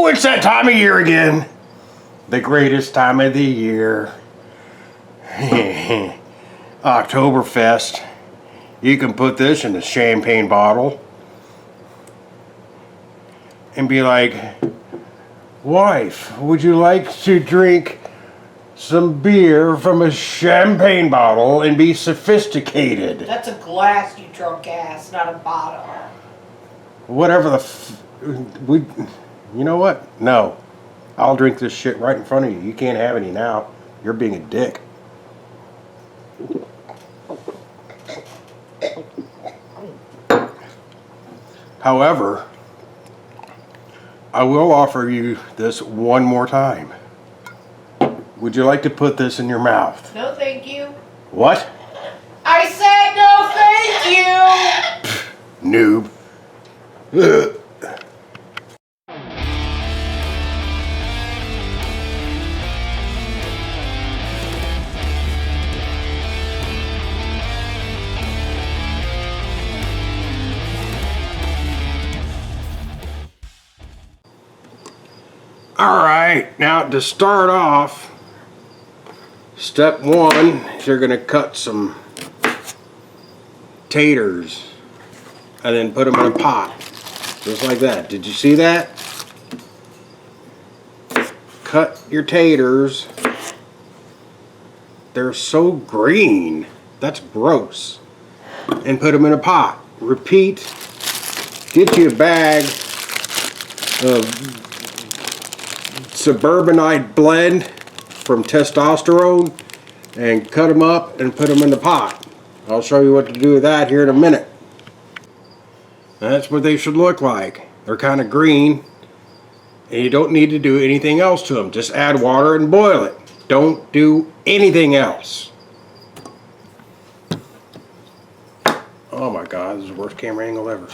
it's that time of year again. The greatest time of the year. Oktoberfest. You can put this in a champagne bottle and be like, wife, would you like to drink some beer from a champagne bottle and be sophisticated? That's a glass, you drunk ass, not a bottle. Whatever you know what? No. I'll drink this shit right in front of you. You can't have any now. You're being a dick. However, I will offer you this one more time. Would you like to put this in your mouth? No, thank you. What? I said no, thank you. Noob. Ugh. Alright, now to start off, step one is you're going to cut some taters and then put them in a pot, just like that. Did you see that? Cut your taters. They're so green. That's gross. And put them in a pot. Repeat. Get you a bag of suburbanite blend from Testosterone and cut them up and put them in the pot. I'll show you what to do with that here in a minute. That's what they should look like. They're kind of green and you don't need to do anything else to them. Just add water and boil it. Don't do anything else. Oh my God, this is the worst camera angle ever.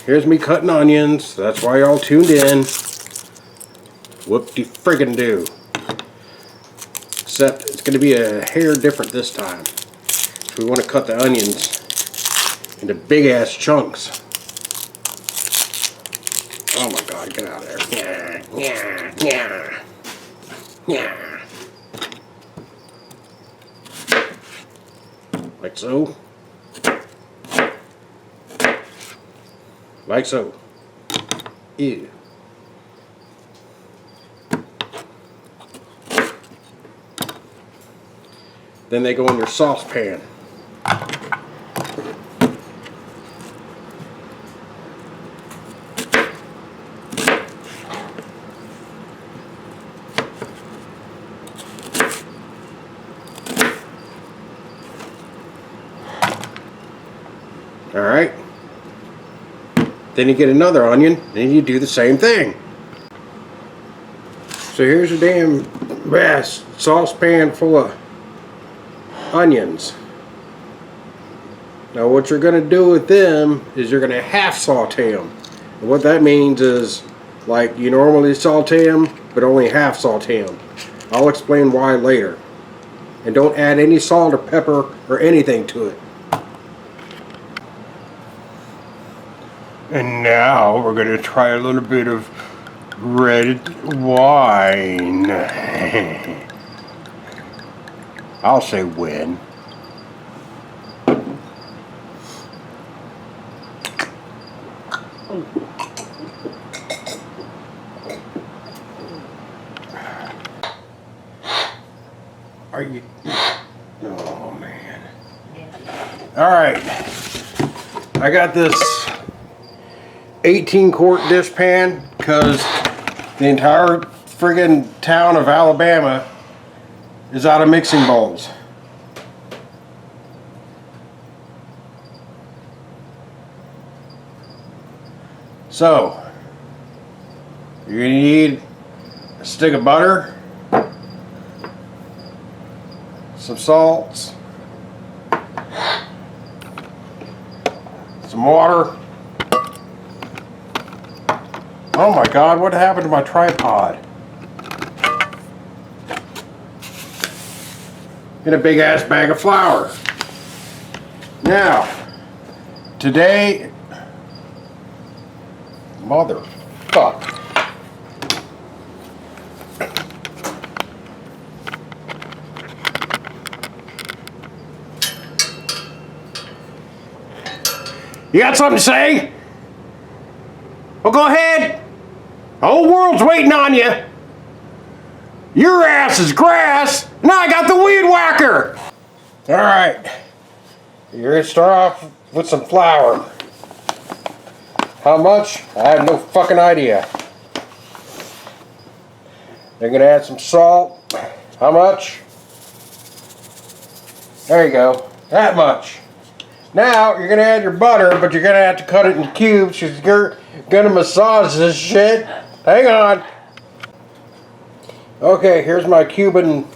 Here's me cutting onions. That's why y'all tuned in. Whoop-de-friggin' do. Except it's going to be a hair different this time. So we want to cut the onions into big ass chunks. Oh my God, get out of there. Yeah, yeah, yeah. Like so. Like so. Ew. Then they go in your saucepan. Alright. Then you get another onion, and you do the same thing. So here's a damn vast saucepan full of onions. Now what you're going to do with them is you're going to half saute them. And what that means is, like you normally saute them, but only half saute them. I'll explain why later. And don't add any salt or pepper or anything to it. And now we're going to try a little bit of red wine. I'll say when. Are you? Oh man. Alright. I got this 18-quart dishpan because the entire friggin' town of Alabama is out of mixing bowls. So, you're going to need a stick of butter, some salt, some water. Oh my God, what happened to my tripod? And a big ass bag of flour. Now, today, mother Fuck. You got something to say? Well, go ahead. The whole world's waiting on you. Your ass is grass. Now I got the weed whacker. All right. You're gonna start off with some flour. How much? I have no fucking idea. You're gonna add some salt. How much? There you go. That much. Now you're gonna add your butter, but you're gonna have to cut it in cubes because you're gonna massage this shit. Hang on. Okay, here's my Cuban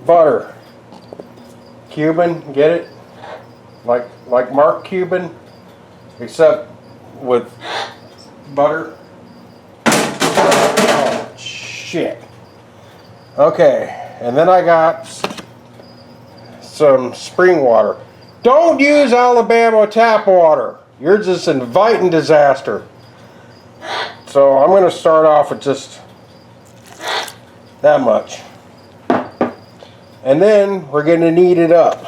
butter. Cuban, get it? Like Mark Cuban, except with butter. Oh, shit. Okay, and then I got some spring water. Don't use Alabama tap water. You're just inviting disaster. So I'm going to start off with just that much. And then we're going to knead it up.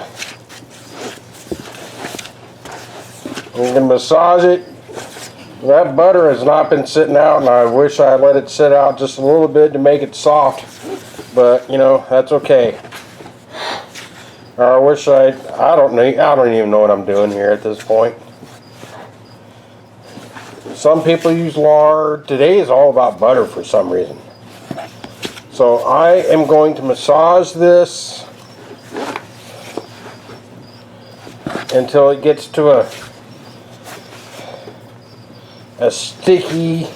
We're going to massage it. That butter has not been sitting out, and I wish I let it sit out just a little bit to make it soft. But, you know, that's okay. I wish I don't even know what I'm doing here at this point. Some people use lard. Today is all about butter for some reason. So I am going to massage this until it gets to a sticky,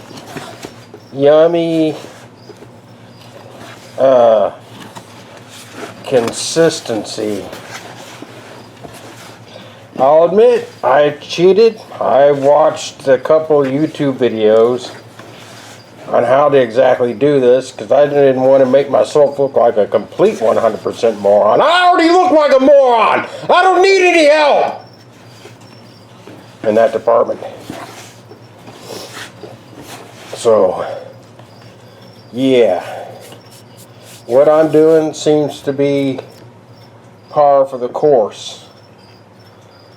yummy consistency. I'll admit, I cheated. I watched a couple YouTube videos on how to exactly do this because I didn't want to make myself look like a complete 100% moron. I already look like a moron. I don't need any help in that department. So, yeah. What I'm doing seems to be par for the course.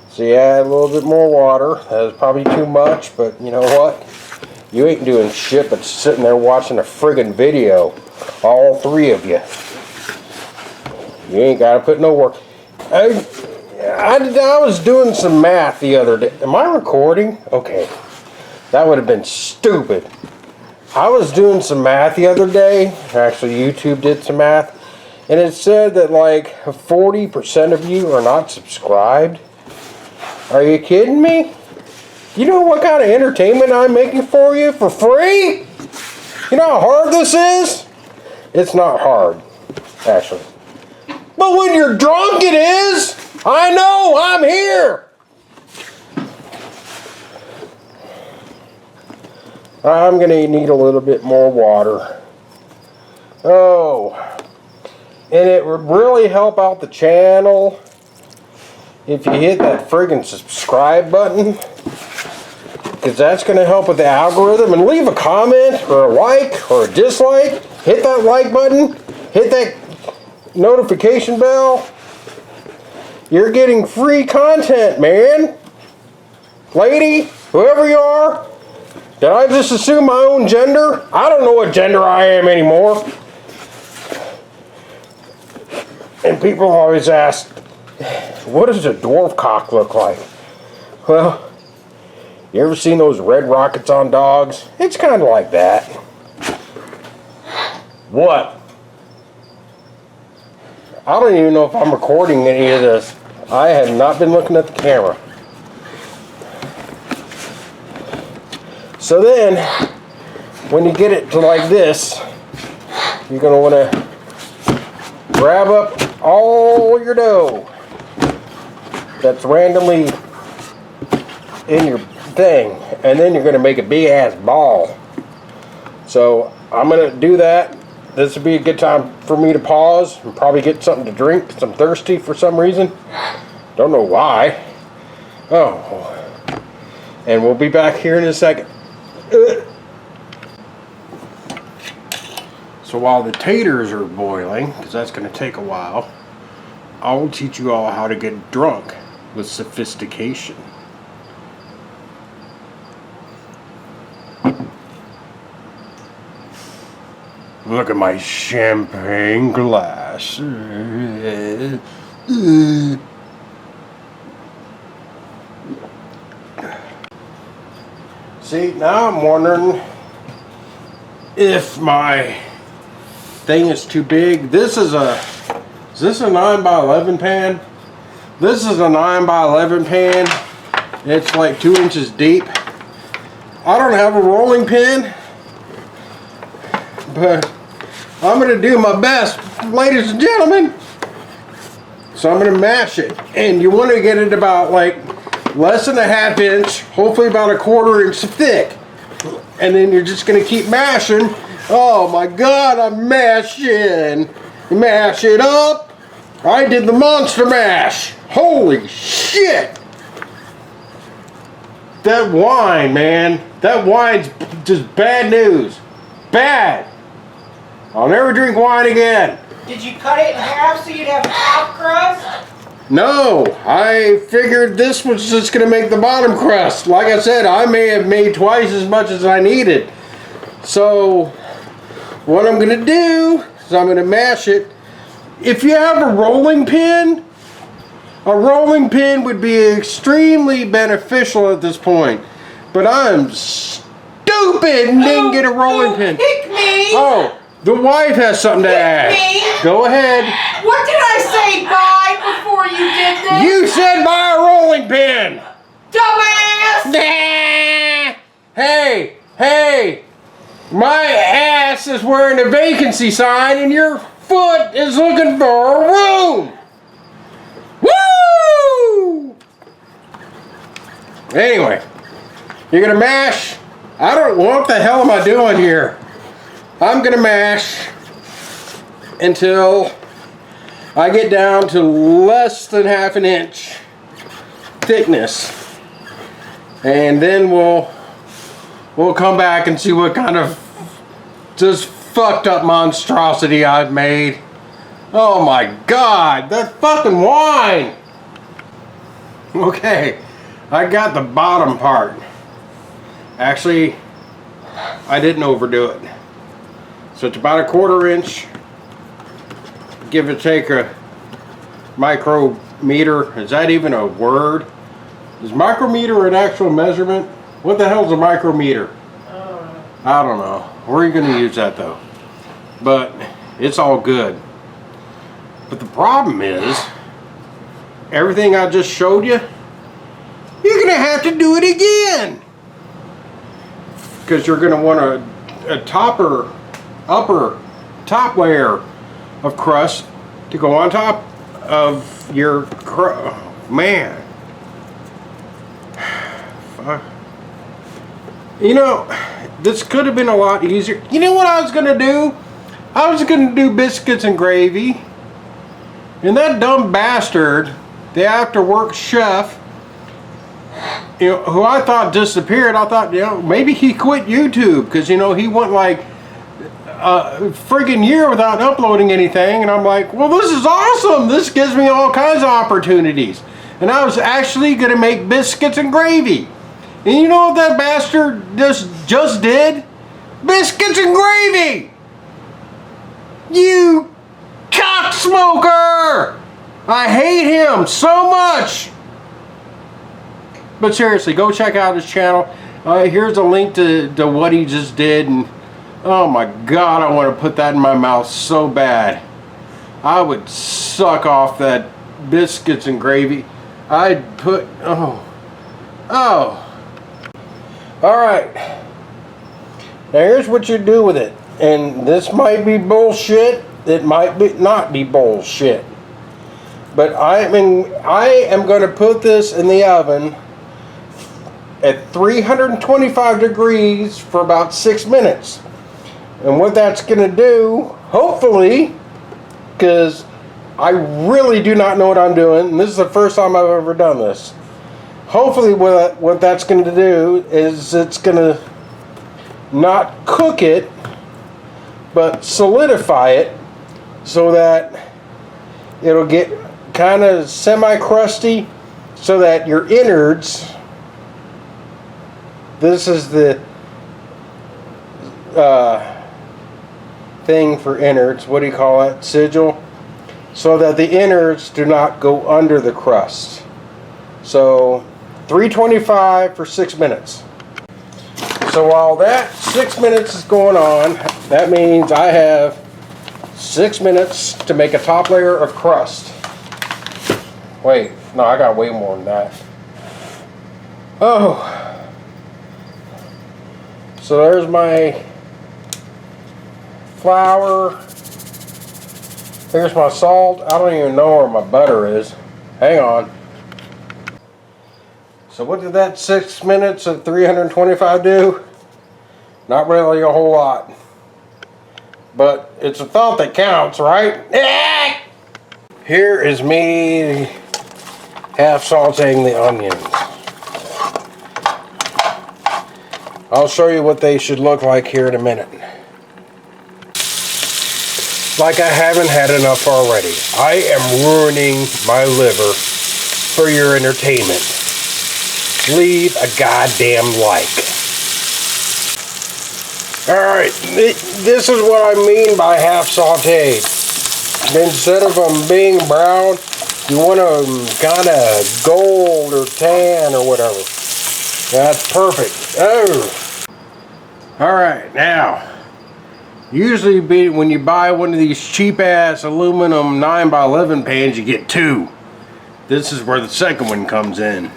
So you add a little bit more water. That is probably too much, but you know what? You ain't doing shit but sitting there watching a friggin' video. All three of you. You ain't got to put no work. I was doing some math the other day. Am I recording? Okay. That would have been stupid. I was doing some math the other day. Actually, YouTube did some math. And it said that like 40% of you are not subscribed. Are you kidding me? You know what kind of entertainment I'm making for you for free? You know how hard this is? It's not hard, actually. But when you're drunk, it is. I know, I'm here. I'm going to need a little bit more water. Oh, and it would really help out the channel if you hit that friggin' subscribe button, because that's going to help with the algorithm. And leave a comment or a like or a dislike. Hit that like button. Hit that notification bell. You're getting free content, man. Lady, whoever you are. Did I just assume my own gender? I don't know what gender I am anymore. And people always ask, what does a dwarf cock look like? Well, you ever seen those red rockets on dogs? It's kind of like that. What? I don't even know if I'm recording any of this. I have not been looking at the camera. So then, when you get it to like this, you're going to want to grab up all your dough that's randomly in your thing, and then you're going to make a big ass ball. So I'm going to do that. This would be a good time for me to pause and probably get something to drink, because I'm thirsty for some reason. Don't know why. Oh. And we'll be back here in a second. So while the taters are boiling, because that's going to take a while, I will teach you all how to get drunk with sophistication. Look at my champagne glass. See, now I'm wondering if my thing is too big. Is this a 9 by 11 pan? This is a 9 by 11 pan. It's like 2 inches deep. I don't have a rolling pin, but I'm gonna do my best, ladies and gentlemen. So I'm gonna mash it, and you want to get it about like less than a ½ inch, hopefully about a ¼ inch thick, and then you're just gonna keep mashing. Oh my God, I'm mashing. Mash it up. I did the monster mash. Holy shit! That wine, man. That wine's just bad news. Bad. I'll never drink wine again. Did you cut it in half so you'd have a top crust? No, I figured this was just going to make the bottom crust. Like I said, I may have made twice as much as I needed. So, what I'm going to do is I'm going to mash it. If you have a rolling pin would be extremely beneficial at this point. But I'm stupid and didn't get a rolling pin. Pick me! Oh, the wife has something to add. me. Go ahead. What did I say bye before you did this? You said buy a rolling pin. Dumbass! Hey, my ass is wearing a vacancy sign and your foot is looking for a room. Woo! Anyway, you're gonna mash. I don't, what the hell am I doing here? I'm gonna mash until I get down to less than ½ inch thickness, and then we'll come back and see what kind of just fucked up monstrosity I've made. Oh my God, that fucking wine! Okay, I got the bottom part. Actually, I didn't overdo it. So it's about a ¼ inch. Give or take a micrometer. Is that even a word? Is micrometer an actual measurement? What the hell's a micrometer? I don't know. We're going to use that though. But it's all good. But the problem is, everything I just showed you, you're going to have to do it again. Because you're going to want a upper top layer of crust to go on top of your crust. Oh, man. Fuck. You know, this could have been a lot easier. You know what I was going to do? I was going to do biscuits and gravy. And that dumb bastard, the after-work chef, you know, who I thought disappeared, I thought, you know, maybe he quit YouTube because, you know, he went like a friggin' year without uploading anything. And I'm like, well, this is awesome. This gives me all kinds of opportunities. And I was actually going to make biscuits and gravy. And you know what that bastard just did? Biscuits and gravy! You cocksmoker! I hate him so much! But seriously, go check out his channel. Here's a link to what he just did. And oh my God, I want to put that in my mouth so bad. I would suck off that biscuits and gravy. I'd put, oh. Alright. Now here's what you do with it. And this might be bullshit. It might not be bullshit. But I am going to put this in the oven at 325 degrees for about 6 minutes. And what that's going to do, hopefully, because I really do not know what I'm doing, and this is the first time I've ever done this. Hopefully what that's going to do is it's going to not cook it, but solidify it so that it'll get kind of semi-crusty, so that your innards, this is the thing for innards, what do you call it, sigil, so that the innards do not go under the crust. So 325 for 6 minutes. So while that 6 minutes is going on, that means I have 6 minutes to make a top layer of crust. Wait, no, I got way more than that. Oh. So there's my flour. Here's my salt. I don't even know where my butter is. Hang on. So what did that 6 minutes of 325 do? Not really a whole lot. But it's a thought that counts, right? Here is me half sauteing the onions. I'll show you what they should look like here in a minute. Like I haven't had enough already. I am ruining my liver for your entertainment. Leave a goddamn like. Alright, this is what I mean by half sauteed. Instead of them being brown, you want them kind of gold or tan or whatever. That's perfect. Oh. Alright, now, usually when you buy one of these cheap ass aluminum 9x11 pans, you get two. This is where the second one comes in.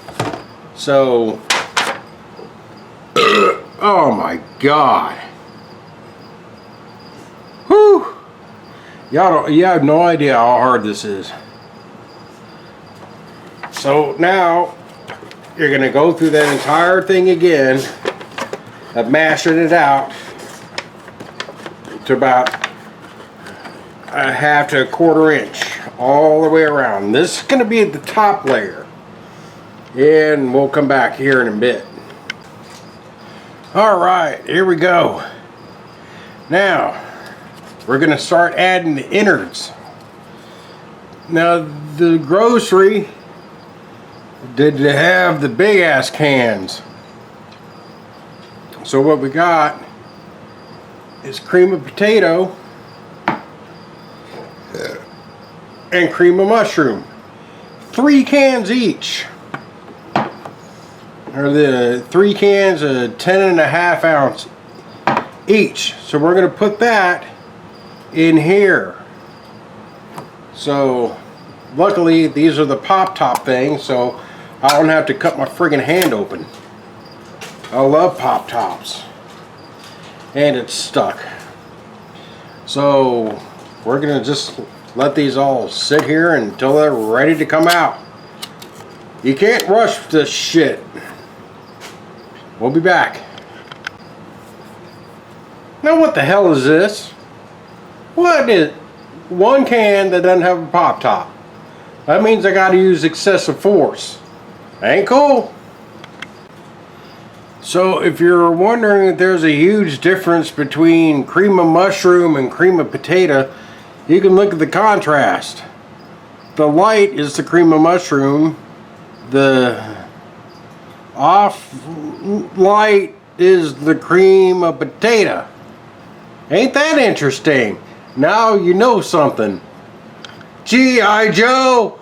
So, oh my God. Whew. You have no idea how hard this is. So now, you're going to go through that entire thing again of mashing it out to about a half to a quarter inch all the way around. This is going to be the top layer. And we'll come back here in a bit. Alright, here we go. Now, we're going to start adding the innards. Now, the grocery did have the big ass cans. So what we got is cream of potato and cream of mushroom. 3 cans each. Or the 3 cans of 10.5 ounce each. So we're going to put that in here. So luckily these are the pop top things, so I don't have to cut my friggin' hand open. I love pop tops. And it's stuck. So we're going to just let these all sit here until they're ready to come out. You can't rush this shit. We'll be back. Now what the hell is this? What is one can that doesn't have a pop top? That means I gotta use excessive force. Ain't cool. So if you're wondering if there's a huge difference between cream of mushroom and cream of potato, you can look at the contrast. The light is the cream of mushroom. The off light is the cream of potato. Ain't that interesting? Now you know something. G.I. Joe!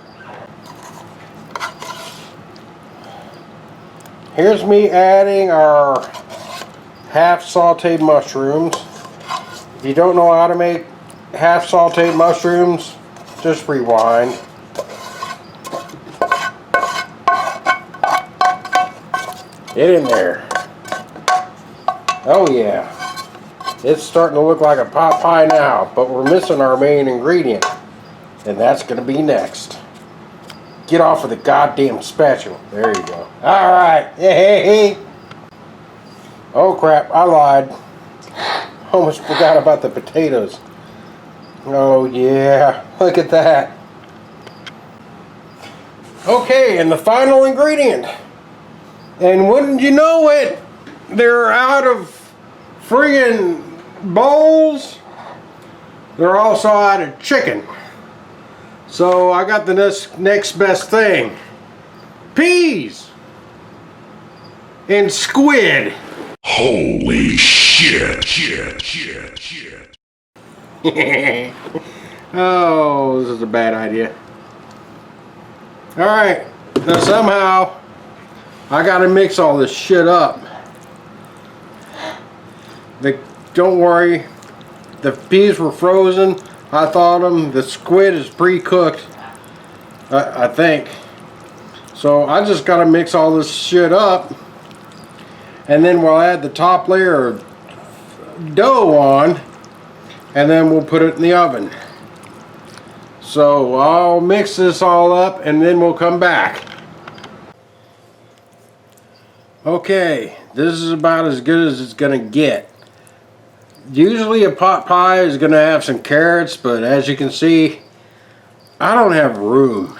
Here's me adding our half sauteed mushrooms. If you don't know how to make half sauteed mushrooms, just rewind. Get in there. Oh yeah. It's starting to look like a pot pie now, but we're missing our main ingredient. And that's going to be next. Get off of the goddamn spatula. There you go. Alright. Hey. Oh crap, I lied. Almost forgot about the potatoes. Oh yeah, look at that. Okay, and the final ingredient. And wouldn't you know it, they're out of friggin' bowls they're also out of chicken. So I got the next best thing. Peas and squid. Holy shit. Oh, this is a bad idea. Alright, now somehow I gotta mix all this shit up. Don't worry, the peas were frozen. I thawed them. The squid is pre-cooked, I think. So I just gotta mix all this shit up, and then we'll add the top layer of dough on, and then we'll put it in the oven. So I'll mix this all up and then we'll come back. Okay, this is about as good as it's gonna get. Usually a pot pie is gonna have some carrots, but as you can see, I don't have room.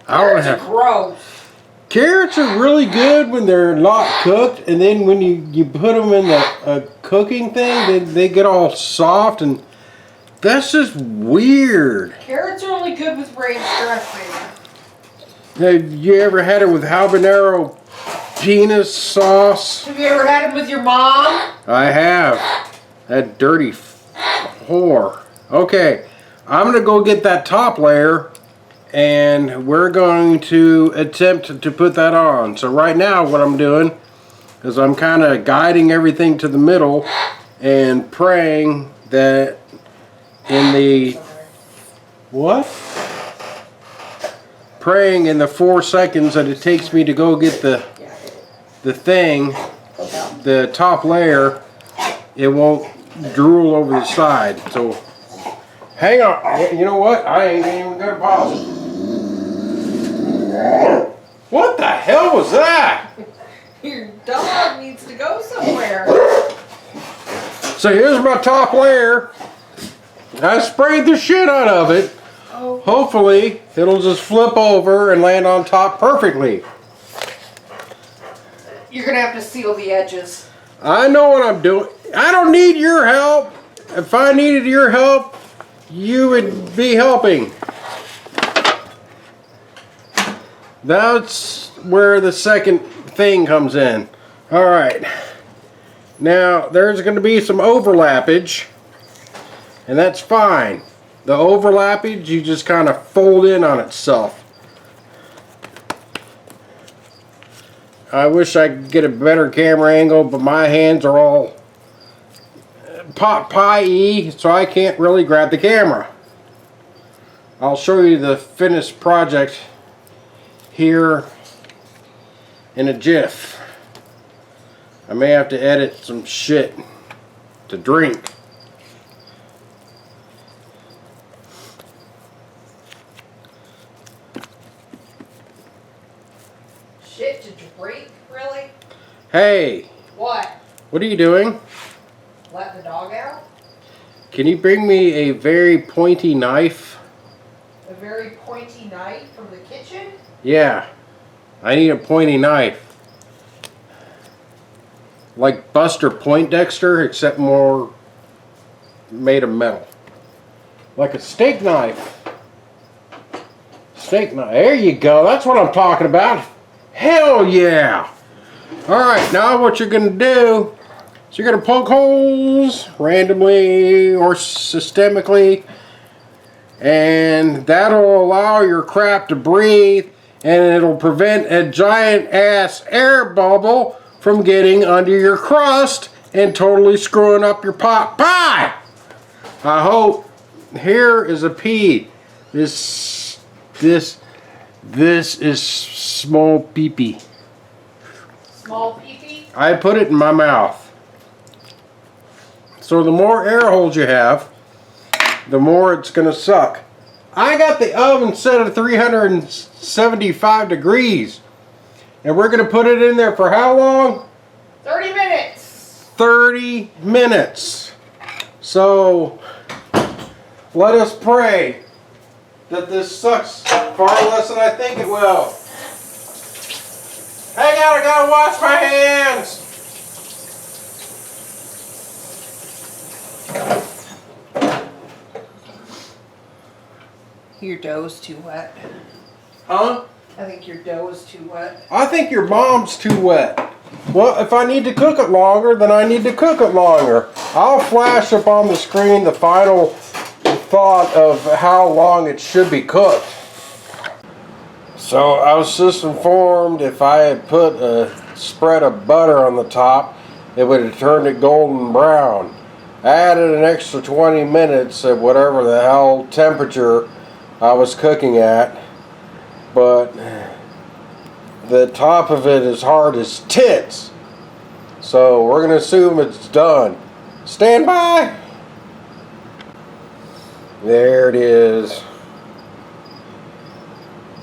Carrots are gross. Carrots are really good when they're not cooked, and then when you put them in the cooking thing, they get all soft, and that's just weird. Carrots are only good with ranch dressing. Have you ever had it with habanero penis sauce? Have you ever had them with your mom? I have. That dirty whore. Okay, I'm gonna go get that top layer, and we're going to attempt to put that on. So right now what I'm doing is I'm kind of guiding everything to the middle and praying that in the praying in the 4 seconds that it takes me to go get the thing, the top layer, it won't drool over the side. So hang on, you know what, I ain't even gonna pause it. What the hell was that? Your dog needs to go somewhere. So here's my top layer. I sprayed the shit out of it. Oh. Hopefully it'll just flip over and land on top perfectly. You're gonna have to seal the edges. I know what I'm doing. I don't need your help. If I needed your help, you would be helping. That's where the second thing comes in. Alright. Now, there's going to be some overlappage, and that's fine. The overlappage, you just kind of fold in on itself. I wish I could get a better camera angle, but my hands are all pot pie-y, so I can't really grab the camera. I'll show you the finished project here in a jiff. I may have to edit some shit to drink. Shit to drink, really? Hey, What? what are you doing? Let the dog out? Can you bring me a very pointy knife? A very pointy knife from the kitchen? Yeah, I need a pointy knife. Like Buster Poindexter, except more made of metal. Like a steak knife. Steak knife. There you go. That's what I'm talking about. Hell yeah. Alright, now what you're going to do is you're going to poke holes randomly or systemically, and that'll allow your crap to breathe, and it'll prevent a giant ass air bubble from getting under your crust and totally screwing up your pot pie. I hope. Here is a pea. This is small pee-pee. Small pee-pee? I put it in my mouth. So the more air holes you have, the more it's gonna suck. I got the oven set at 375 degrees. And we're gonna put it in there for how long? 30 minutes. 30 minutes. So let us pray that this sucks far less than I think it will. Hang on, I gotta wash my hands. Your dough's too wet. Huh? I think your dough is too wet. I think your mom's too wet. Well, if I need to cook it longer, then I need to cook it longer. I'll flash up on the screen the final thought of how long it should be cooked. So I was just informed if I had put a spread of butter on the top, it would have turned it golden brown. I added an extra 20 minutes at whatever the hell temperature I was cooking at, but the top of it is hard as tits. So we're gonna assume it's done. Stand by. There it is.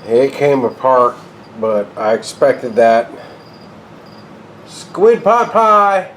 It came apart, but I expected that. Squid pot pie.